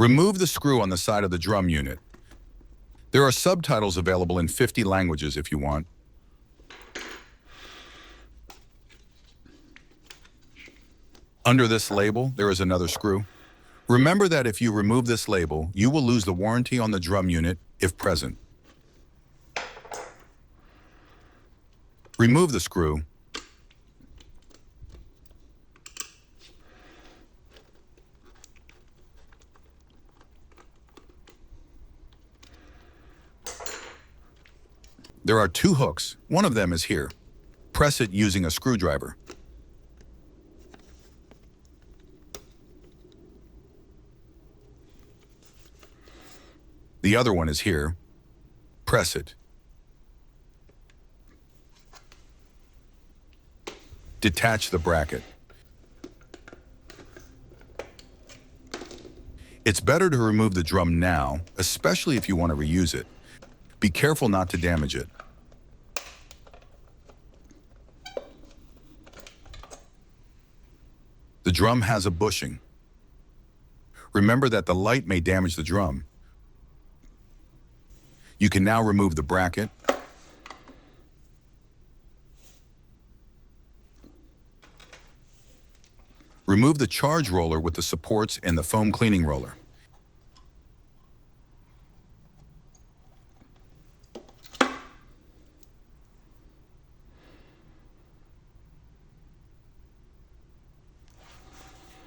Remove the screw on the side of the drum unit. There are subtitles available in 50 languages if you want. Under this label, there is another screw. Remember that if you remove this label, you will lose the warranty on the drum unit if present. Remove the screw. There are two hooks. One of them is here. Press it using a screwdriver. The other one is here. Press it. Detach the bracket. It's better to remove the drum now, especially if you want to reuse it. Be careful not to damage it. The drum has a bushing. Remember that the light may damage the drum. You can now remove the bracket. Remove the charge roller with the supports and the foam cleaning roller.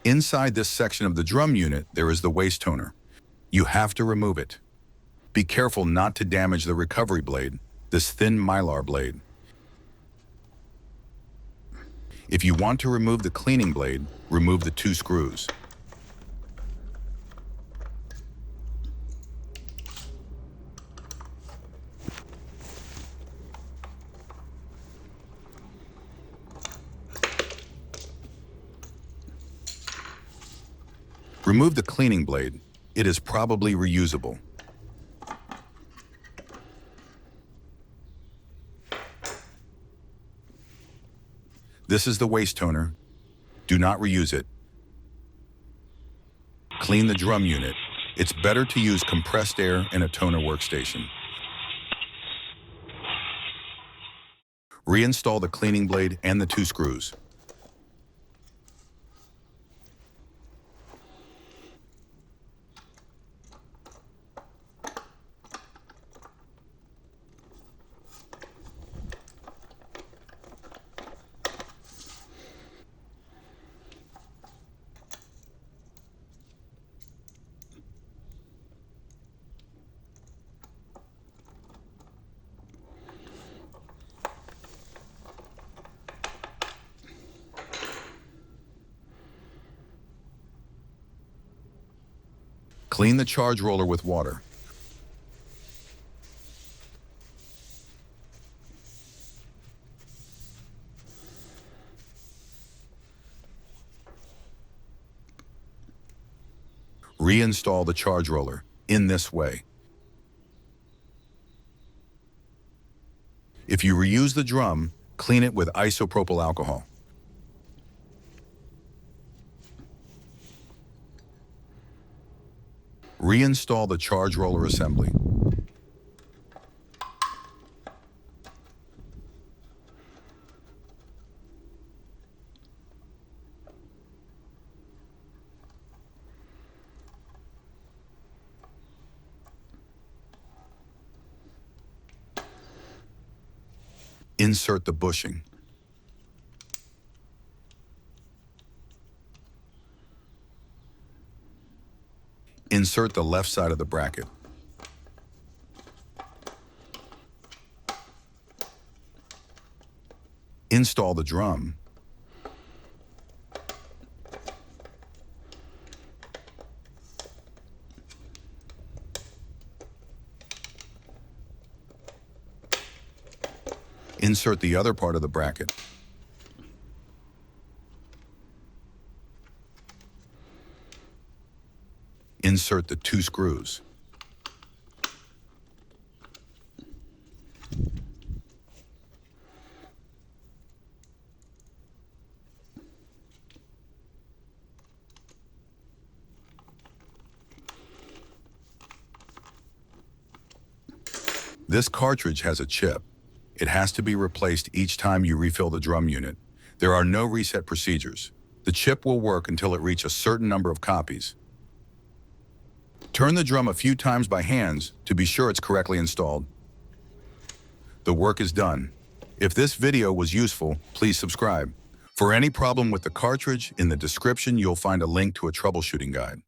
Inside this section of the drum unit, there is the waste toner. You have to remove it. Be careful not to damage the recovery blade, this thin mylar blade. If you want to remove the cleaning blade, remove the two screws. Remove the cleaning blade. It is probably reusable. This is the waste toner. Do not reuse it. Clean the drum unit. It's better to use compressed air in a toner workstation. Reinstall the cleaning blade and the two screws. Clean the charge roller with water. Reinstall the charge roller in this way. If you reuse the drum, clean it with isopropyl alcohol. Reinstall the charge roller assembly. Insert the bushing. Insert the left side of the bracket. Install the drum. Insert the other part of the bracket. Insert the two screws. This cartridge has a chip. It has to be replaced each time you refill the drum unit. There are no reset procedures. The chip will work until it reaches a certain number of copies. Turn the drum a few times by hands to be sure it's correctly installed. The work is done. If this video was useful, please subscribe. For any problem with the cartridge, in the description you'll find a link to a troubleshooting guide.